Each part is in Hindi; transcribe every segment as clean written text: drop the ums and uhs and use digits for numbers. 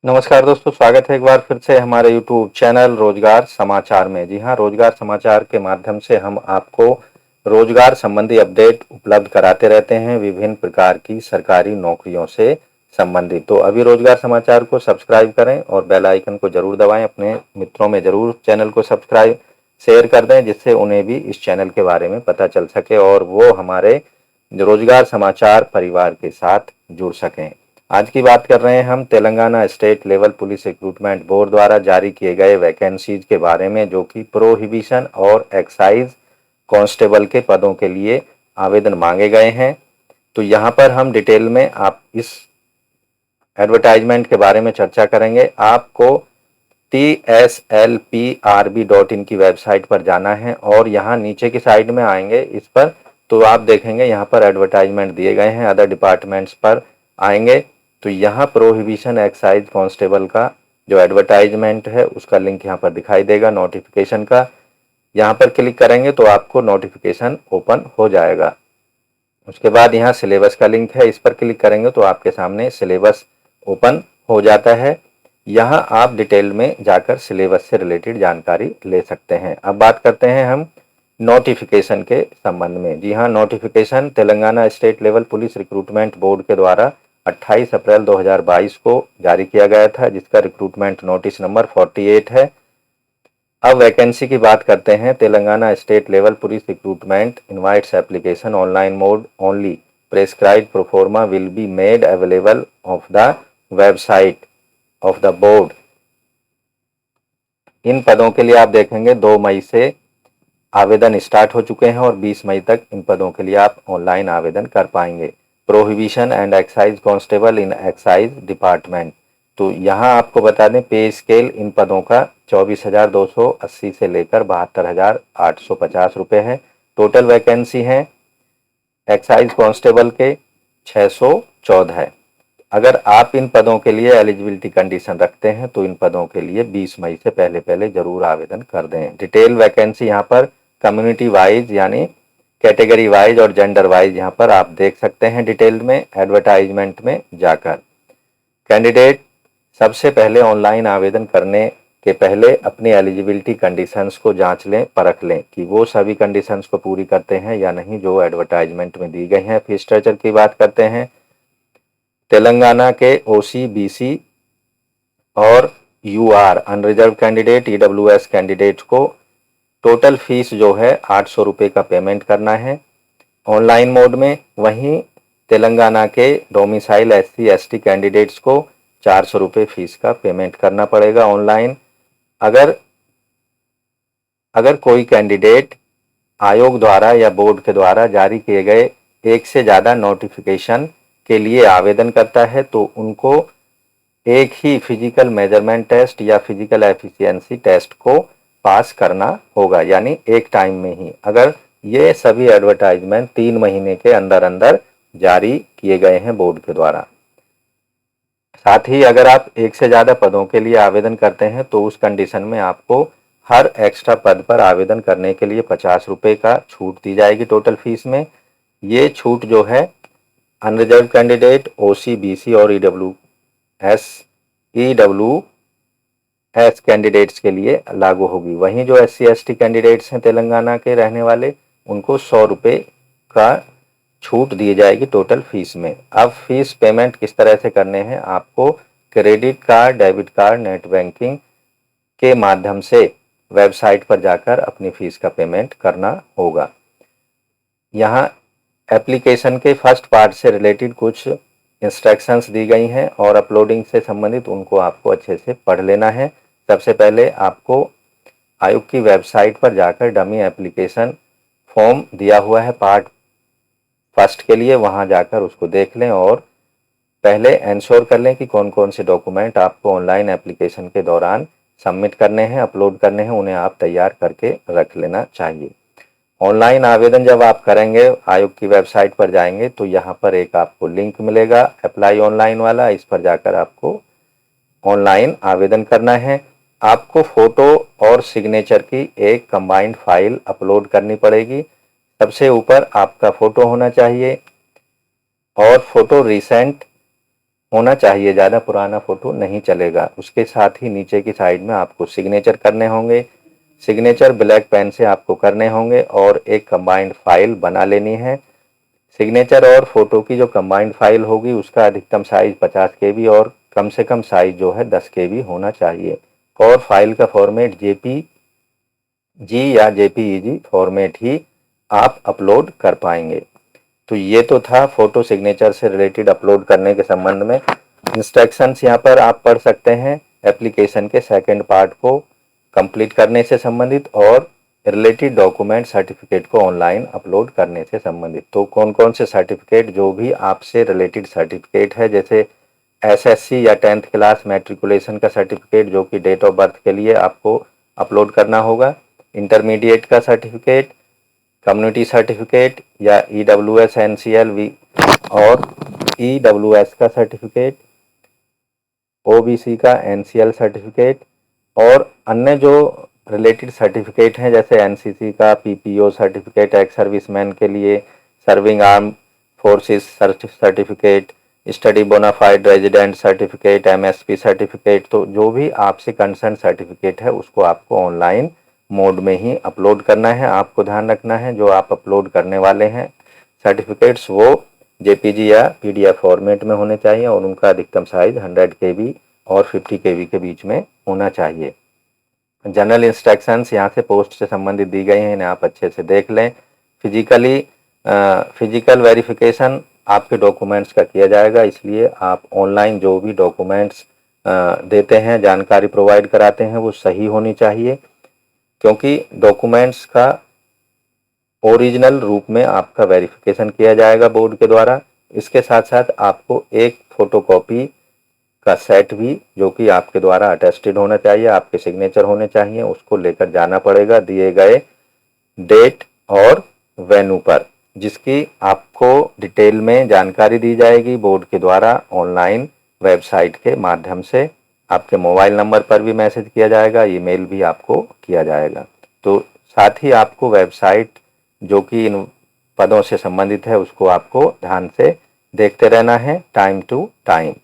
नमस्कार दोस्तों, स्वागत है एक बार फिर से हमारे YouTube चैनल रोजगार समाचार में। जी हाँ, रोजगार समाचार के माध्यम से हम आपको रोजगार संबंधी अपडेट उपलब्ध कराते रहते हैं, विभिन्न प्रकार की सरकारी नौकरियों से संबंधित। तो अभी रोजगार समाचार को सब्सक्राइब करें और बेल आइकन को जरूर दबाएं। अपने मित्रों में जरूर चैनल को सब्सक्राइब शेयर कर दें, जिससे उन्हें भी इस चैनल के बारे में पता चल सके और वो हमारे रोजगार समाचार परिवार के साथ जुड़ सकें। आज की बात कर रहे हैं हम Telangana state level police recruitment board द्वारा जारी किए गए वैकेंसीज के बारे में, जो कि प्रोहिबिशन और एक्साइज कांस्टेबल के पदों के लिए आवेदन मांगे गए हैं। तो यहाँ पर हम डिटेल में आप इस एडवर्टाइजमेंट के बारे में चर्चा करेंगे। आपको tslprb.in की वेबसाइट पर जाना है और यहाँ नीचे की साइड में आएंगे इस पर, तो आप देखेंगे यहाँ पर एडवर्टाइजमेंट दिए गए हैं। अदर डिपार्टमेंट्स पर आएंगे तो यहाँ प्रोहिबिशन एक्साइज कांस्टेबल का जो एडवर्टाइजमेंट है उसका लिंक यहाँ पर दिखाई देगा नोटिफिकेशन का। यहाँ पर क्लिक करेंगे तो आपको नोटिफिकेशन ओपन हो जाएगा। उसके बाद यहाँ सिलेबस का लिंक है, इस पर क्लिक करेंगे तो आपके सामने सिलेबस ओपन हो जाता है। यहाँ आप डिटेल में जाकर सिलेबस से रिलेटेड जानकारी ले सकते हैं। अब बात करते हैं हम नोटिफिकेशन के संबंध में। जी हाँ, notification Telangana state level police recruitment board के द्वारा 28 अप्रैल 2022 को जारी किया गया था, जिसका रिक्रूटमेंट नोटिस नंबर 48 है। अब वैकेंसी की बात करते हैं। Telangana state level police recruitment invites application online mode only. Prescribed proforma will be made available of the website of the board. इन पदों के लिए आप देखेंगे 2 मई से आवेदन स्टार्ट हो चुके हैं और 20 मई तक इन पदों के लिए आप ऑनलाइन आवेदन कर पाएंगे। Prohibition and excise constable in excise department. तो यहाँ आपको बता दें पे स्केल इन पदों का 24,280 से लेकर 72,850 रुपये है। टोटल वैकेंसी है एक्साइज कांस्टेबल के 614 है। अगर आप इन पदों के लिए एलिजिबिलिटी कंडीशन रखते हैं तो इन पदों के लिए 20 मई से पहले पहले जरूर आवेदन कर दें। डिटेल वैकेंसी यहाँ पर कम्युनिटी वाइज यानी कैटेगरी वाइज और जेंडर वाइज यहाँ पर आप देख सकते हैं डिटेल में एडवर्टाइजमेंट में जाकर। कैंडिडेट सबसे पहले ऑनलाइन आवेदन करने के पहले अपनी एलिजिबिलिटी कंडीशंस को जांच लें, परख लें कि वो सभी कंडीशंस को पूरी करते हैं या नहीं जो एडवर्टाइजमेंट में दी गई हैं। फीस स्ट्रक्चर की बात करते हैं। तेलंगाना के ओसी, बीसी और UR unreserve candidate, EWS candidate को टोटल फीस जो है 800 रुपये का पेमेंट करना है ऑनलाइन मोड में। वहीं तेलंगाना के डोमिसाइल एससी एसटी कैंडिडेट्स को 400 रुपये फीस का पेमेंट करना पड़ेगा ऑनलाइन। अगर कोई कैंडिडेट आयोग द्वारा या बोर्ड के द्वारा जारी किए गए एक से ज़्यादा नोटिफिकेशन के लिए आवेदन करता है तो उनको एक ही फिजिकल मेजरमेंट टेस्ट या फिजिकल एफिशिएंसी टेस्ट को पास करना होगा, यानी एक टाइम में ही। अगर ये सभी एडवर्टाइजमेंट 3 महीने के अंदर अंदर जारी किए गए हैं बोर्ड के द्वारा। साथ ही अगर आप एक से ज़्यादा पदों के लिए आवेदन करते हैं तो उस कंडीशन में आपको हर एक्स्ट्रा पद पर आवेदन करने के लिए 50 रुपये का छूट दी जाएगी टोटल फीस में। ये छूट जो है अनरिजर्व कैंडिडेट, ओसी, बीसी और ईडब्ल्यूएस कैंडिडेट्स के लिए लागू होगी। वहीं जो एससी एसटी कैंडिडेट्स हैं तेलंगाना के रहने वाले, उनको 100 रुपये का छूट दी जाएगी टोटल फीस में। अब फीस पेमेंट किस तरह से करने हैं, आपको credit card, debit card, net banking के माध्यम से वेबसाइट पर जाकर अपनी फीस का पेमेंट करना होगा। यहाँ एप्लीकेशन के फर्स्ट पार्ट से रिलेटेड कुछ इंस्ट्रक्शंस दी गई हैं और अपलोडिंग से संबंधित उनको आपको अच्छे से पढ़ लेना है। सबसे पहले आपको आयोग की वेबसाइट पर जाकर डमी एप्लीकेशन फॉर्म दिया हुआ है पार्ट फर्स्ट के लिए, वहां जाकर उसको देख लें और पहले इंश्योर कर लें कि कौन कौन से डॉक्यूमेंट आपको ऑनलाइन एप्लीकेशन के दौरान सबमिट करने हैं, अपलोड करने हैं, उन्हें आप तैयार करके रख लेना चाहिए। ऑनलाइन आवेदन जब आप करेंगे, आयोग की वेबसाइट पर जाएंगे तो यहाँ पर एक आपको लिंक मिलेगा अप्लाई ऑनलाइन वाला, इस पर जाकर आपको ऑनलाइन आवेदन करना है। आपको फोटो और सिग्नेचर की एक कंबाइंड फाइल अपलोड करनी पड़ेगी। सबसे ऊपर आपका फोटो होना चाहिए और फोटो रिसेंट होना चाहिए, ज़्यादा पुराना फ़ोटो नहीं चलेगा। उसके साथ ही नीचे की साइड में आपको सिग्नेचर करने होंगे। सिग्नेचर ब्लैक पेन से आपको करने होंगे और एक कंबाइंड फाइल बना लेनी है। सिग्नेचर और फोटो की जो कंबाइंड फाइल होगी उसका अधिकतम साइज 50 KB और कम से कम साइज जो है 10 KB होना चाहिए और फाइल का फॉर्मेट JPG या JPEG फॉर्मेट ही आप अपलोड कर पाएंगे। तो ये तो था फोटो सिग्नेचर से रिलेटेड अपलोड करने के संबंध में। इंस्ट्रक्शंस यहाँ पर आप पढ़ सकते हैं एप्लीकेशन के सेकंड पार्ट को कंप्लीट करने से संबंधित और रिलेटेड डॉक्यूमेंट सर्टिफिकेट को ऑनलाइन अपलोड करने से संबंधित। तो कौन कौन से सर्टिफिकेट, जो भी आपसे रिलेटेड सर्टिफिकेट है, जैसे SSC या 10th क्लास मैट्रिकुलेशन का सर्टिफिकेट जो कि डेट ऑफ बर्थ के लिए आपको अपलोड करना होगा, इंटरमीडिएट का सर्टिफिकेट, कम्युनिटी सर्टिफिकेट या EWS NCL और EWS का सर्टिफिकेट, OBC का NCL सर्टिफिकेट और अन्य जो रिलेटेड सर्टिफिकेट हैं जैसे NCC का PPO सर्टिफिकेट, एक्स सर्विसमैन के लिए serving armed forces certificate, study bonafide resident certificate, MSP certificate. तो जो भी आपसे कंसर्न सर्टिफिकेट है उसको आपको ऑनलाइन मोड में ही अपलोड करना है। आपको ध्यान रखना है जो आप अपलोड करने वाले हैं सर्टिफिकेट्स वो JPG या PDF फॉर्मेट में होने चाहिए और उनका अधिकतम साइज 100 KB और 50 KB के बीच में होना चाहिए। जनरल इंस्ट्रक्शंस यहाँ से पोस्ट से संबंधित दी गई हैं, इन्हें आप अच्छे से देख लें। फिजिकल वेरिफिकेशन आपके डॉक्यूमेंट्स का किया जाएगा, इसलिए आप ऑनलाइन जो भी डॉक्यूमेंट्स देते हैं, जानकारी प्रोवाइड कराते हैं, वो सही होनी चाहिए, क्योंकि डॉक्यूमेंट्स का ओरिजिनल रूप में आपका वेरिफिकेशन किया जाएगा बोर्ड के द्वारा। इसके साथ साथ आपको एक फोटोकॉपी का सेट भी जो कि आपके द्वारा अटेस्टेड होना चाहिए, आपके सिग्नेचर होने चाहिए, उसको लेकर जाना पड़ेगा दिए गए डेट और वेन्यू पर, जिसकी आपको डिटेल में जानकारी दी जाएगी बोर्ड के द्वारा ऑनलाइन वेबसाइट के माध्यम से। आपके मोबाइल नंबर पर भी मैसेज किया जाएगा, ईमेल भी आपको किया जाएगा। तो साथ ही आपको वेबसाइट जो कि इन पदों से संबंधित है उसको आपको ध्यान से देखते रहना है टाइम टू टाइम।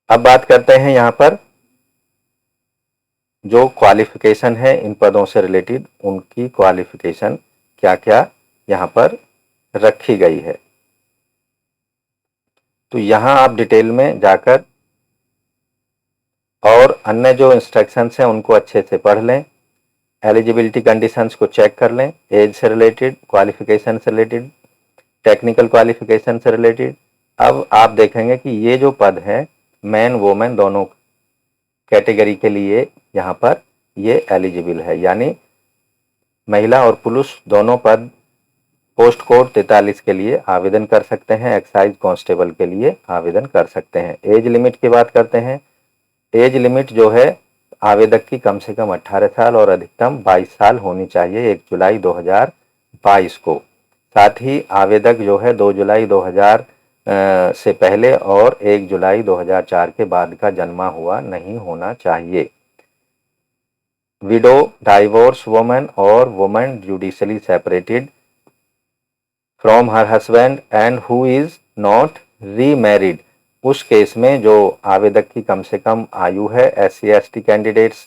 अब बात करते हैं यहाँ पर जो क्वालिफिकेशन है इन पदों से रिलेटेड, उनकी क्वालिफिकेशन क्या क्या यहाँ पर रखी गई है। तो यहाँ आप डिटेल में जाकर और अन्य जो इंस्ट्रक्शंस हैं उनको अच्छे से पढ़ लें, एलिजिबिलिटी कंडीशंस को चेक कर लें, एज से रिलेटेड, क्वालिफिकेशन से रिलेटेड, टेक्निकल क्वालिफिकेशन से रिलेटेड। अब आप देखेंगे कि ये जो पद है मैन वोमेन दोनों कैटेगरी के लिए यहाँ पर ये एलिजिबल है, यानी महिला और पुरुष दोनों पद पोस्ट कोड 43 के लिए आवेदन कर सकते हैं, एक्साइज कांस्टेबल के लिए आवेदन कर सकते हैं। एज लिमिट की बात करते हैं। एज लिमिट जो है आवेदक की कम से कम 18 साल और अधिकतम 22 साल होनी चाहिए 1 जुलाई 2022 को। साथ ही आवेदक जो है 2 जुलाई 2000 से पहले और 1 जुलाई 2004 के बाद का जन्मा हुआ नहीं होना चाहिए। विडो, डाइवोर्स वुमन और woman judicially separated from her husband and who is not remarried, उस केस में जो आवेदक की कम से कम आयु है SC ST कैंडिडेट्स,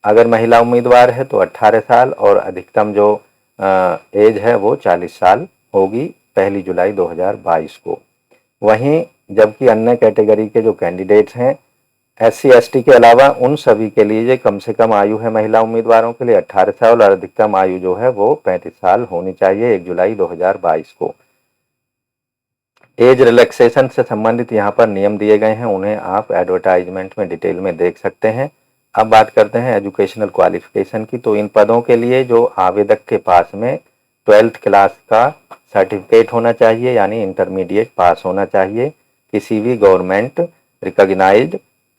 अगर महिला उम्मीदवार है तो 18 साल और अधिकतम जो एज है वो 40 साल होगी 1 जुलाई 2022 को। वहीं जबकि अन्य कैटेगरी के जो कैंडिडेट्स हैं SC ST के अलावा उन सभी के लिए कम से कम आयु है महिला उम्मीदवारों के लिए 18 साल और अधिकतम आयु जो है वो 35 साल होनी चाहिए 1 जुलाई 2022 को। एज रिलैक्सेशन से संबंधित यहाँ पर नियम दिए गए हैं, उन्हें आप एडवर्टाइजमेंट में डिटेल में देख सकते हैं। अब बात करते हैं एजुकेशनल क्वालिफिकेशन की। तो इन पदों के लिए जो आवेदक के पास में 12th क्लास का सर्टिफिकेट होना चाहिए, यानी इंटरमीडिएट पास होना चाहिए किसी भी गवर्नमेंट रिकॉग्नाइज्ड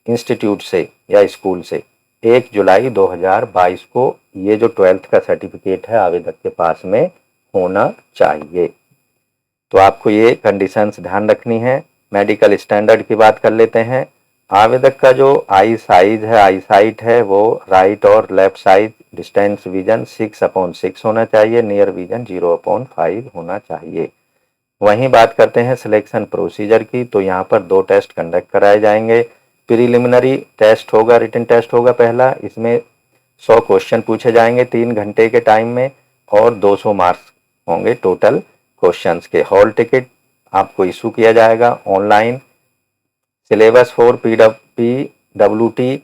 इंस्टीट्यूट से या स्कूल से। 1 जुलाई 2022 को ये जो 12th का सर्टिफिकेट है आवेदक के पास में होना चाहिए। तो आपको ये कंडीशंस ध्यान रखनी है। मेडिकल स्टैंडर्ड की बात कर लेते हैं। आवेदक का जो आई साइट है वो राइट और लेफ्ट साइड डिस्टेंस विजन 6/6 होना चाहिए, नियर विजन 0/5 होना चाहिए। वहीं बात करते हैं सिलेक्शन प्रोसीजर की, तो यहाँ पर 2 टेस्ट कंडक्ट कराए जाएंगे। प्रीलिमिनरी टेस्ट होगा, रिटन टेस्ट होगा पहला, इसमें 100 क्वेश्चन पूछे जाएंगे 3 घंटे के टाइम में और 200 मार्क्स होंगे टोटल क्वेश्चंस के। हॉल टिकट आपको इशू किया जाएगा online. Syllabus for PWT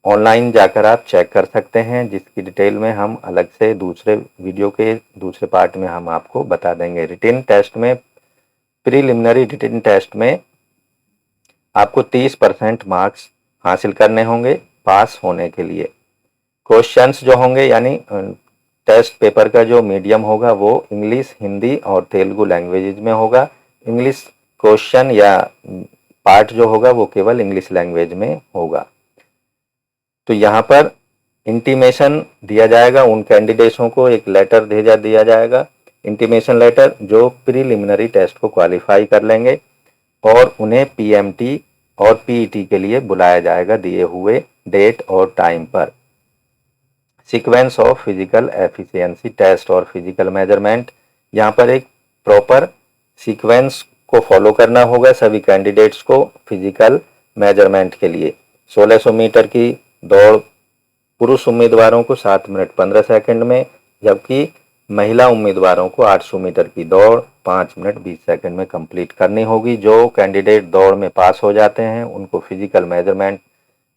online जाकर आप चेक कर सकते हैं, जिसकी डिटेल में हम अलग से दूसरे वीडियो के दूसरे पार्ट में हम आपको बता देंगे। रिटन टेस्ट में, प्रीलिमिनरी रिटन टेस्ट में आपको 30% मार्क्स हासिल करने होंगे पास होने के लिए। क्वेश्चंस जो होंगे यानी टेस्ट पेपर का जो मीडियम होगा वो इंग्लिश, हिंदी और तेलुगु लैंग्वेजेज में होगा। इंग्लिश क्वेश्चन या पार्ट जो होगा वो केवल इंग्लिश लैंग्वेज में होगा। तो यहाँ पर इंटीमेशन दिया जाएगा उन कैंडिडेट्सों को, एक लेटर भेजा दिया जाएगा, इंटीमेशन लेटर, जो प्रीलिमिनरी टेस्ट को क्वालिफाई कर लेंगे और उन्हें PMT और PET के लिए बुलाया जाएगा दिए हुए डेट और टाइम पर। Sequence of physical efficiency test और फिजिकल मेजरमेंट, यहाँ पर एक प्रॉपर सीक्वेंस को फॉलो करना होगा सभी कैंडिडेट्स को फिजिकल मेजरमेंट के लिए। 1600 मीटर की दौड़ पुरुष उम्मीदवारों को 7 मिनट 15 सेकंड में, जबकि महिला उम्मीदवारों को 800 मीटर की दौड़ 5 मिनट 20 सेकंड में कंप्लीट करनी होगी। जो कैंडिडेट दौड़ में पास हो जाते हैं उनको फिजिकल मेजरमेंट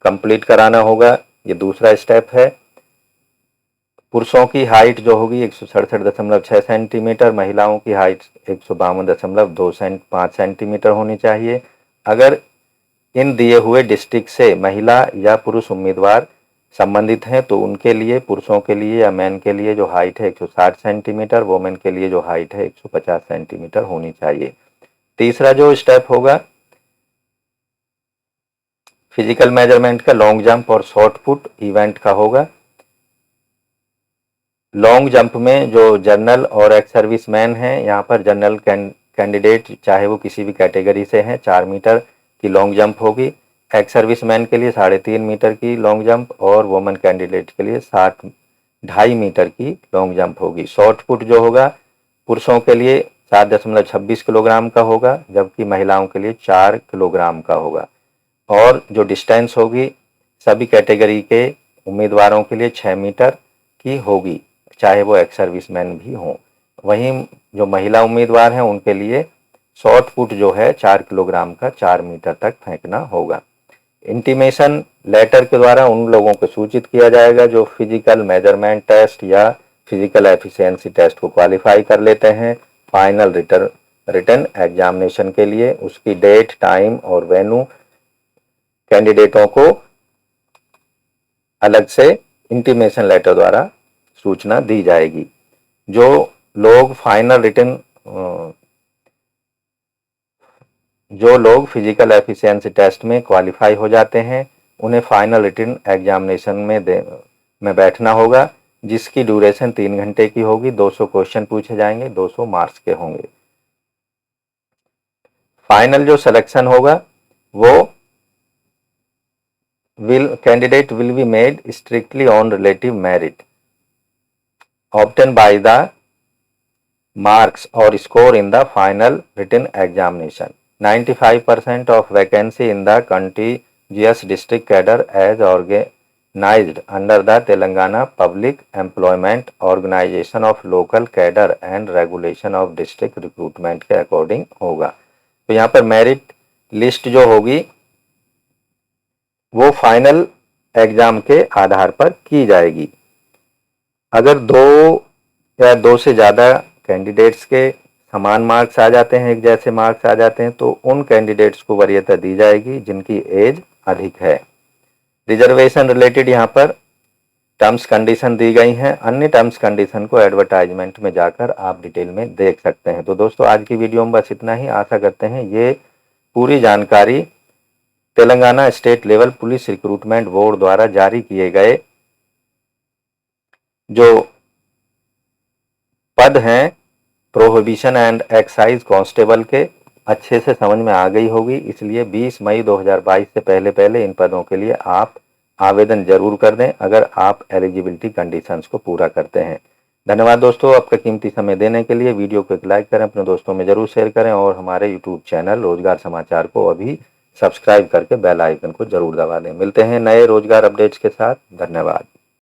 कंप्लीट कराना होगा, ये दूसरा स्टेप है। पुरुषों की हाइट जो होगी 167.6 सेंटीमीटर, महिलाओं की हाइट 152.5 सेंटीमीटर होनी चाहिए। अगर इन दिए हुए डिस्ट्रिक्ट से महिला या पुरुष उम्मीदवार संबंधित हैं तो उनके लिए, पुरुषों के लिए या मैन के लिए जो हाइट है 160 सेंटीमीटर, वोमेन के लिए जो हाइट है 150 सेंटीमीटर होनी चाहिए। तीसरा जो स्टेप होगा फिजिकल मेजरमेंट का, लॉन्ग जंप और शॉर्ट पुट इवेंट का होगा। लॉन्ग जंप में जो जनरल और एक्स सर्विस मैन हैं, यहाँ पर जनरल कैंडिडेट चाहे वो किसी भी कैटेगरी से हैं 4 मीटर की लॉन्ग जंप होगी। एक्स सर्विस मैन के लिए 3.5 मीटर की लॉन्ग जंप और वुमेन कैंडिडेट के लिए 2.5 मीटर की लॉन्ग जंप होगी। शॉर्ट पुट जो होगा पुरुषों के लिए 7.26 किलोग्राम का होगा, जबकि महिलाओं के लिए 4 किलोग्राम का होगा। और जो डिस्टेंस होगी सभी कैटेगरी के उम्मीदवारों के लिए 6 मीटर की होगी, चाहे वो एक्स सर्विस मैन भी हों। वहीं जो महिला उम्मीदवार हैं उनके लिए शॉर्ट पुट जो है 4 किलोग्राम का 4 मीटर तक फेंकना होगा। इंटीमेशन लेटर के द्वारा उन लोगों को सूचित किया जाएगा जो फिजिकल मेजरमेंट टेस्ट या फिजिकल एफिशिएंसी टेस्ट को क्वालिफाई कर लेते हैं फाइनल रिटन एग्जामिनेशन के लिए। उसकी डेट, टाइम और वेन्यू कैंडिडेटों को अलग से इंटीमेशन लेटर द्वारा सूचना दी जाएगी। जो लोग फिजिकल एफिशिएंसी टेस्ट में क्वालिफाई हो जाते हैं उन्हें फाइनल रिटन एग्जामिनेशन में बैठना होगा, जिसकी ड्यूरेशन 3 घंटे की होगी। 200 क्वेश्चन पूछे जाएंगे, 200 मार्क्स के होंगे। फाइनल जो सिलेक्शन होगा वो candidate will be made strictly on relative merit obtained by the marks or score in the final written examination. 95% of vacancy in the contiguous district cadre as organized under the Telangana Public Employment Organization of Local Cadre and Regulation of District Recruitment के अकॉर्डिंग होगा। तो यहाँ पर मेरिट लिस्ट जो होगी वो फाइनल एग्जाम के आधार पर की जाएगी। अगर 2 या 2 से ज़्यादा कैंडिडेट्स के समान मार्क्स आ जाते हैं, एक जैसे मार्क्स आ जाते हैं, तो उन कैंडिडेट्स को वरीयता दी जाएगी जिनकी एज अधिक है। रिजर्वेशन रिलेटेड यहाँ पर टर्म्स कंडीशन दी गई हैं। अन्य टर्म्स कंडीशन को एडवर्टाइजमेंट में जाकर आप डिटेल में देख सकते हैं। तो दोस्तों आज की वीडियो में बस इतना ही। आशा करते हैं ये पूरी जानकारी Telangana state level police recruitment board द्वारा जारी किए गए जो पद हैं प्रोहिबिशन एंड एक्साइज कांस्टेबल के अच्छे से समझ में आ गई होगी। इसलिए 20 मई 2022 से पहले इन पदों के लिए आप आवेदन जरूर कर दें अगर आप एलिजिबिलिटी कंडीशंस को पूरा करते हैं। धन्यवाद दोस्तों, आपका कीमती समय देने के लिए। वीडियो को एक लाइक करें, अपने दोस्तों में ज़रूर शेयर करें और हमारे यूट्यूब चैनल रोजगार समाचार को अभी सब्सक्राइब करके बेल आइकन को ज़रूर दबा दें। मिलते हैं नए रोजगार अपडेट्स के साथ। धन्यवाद।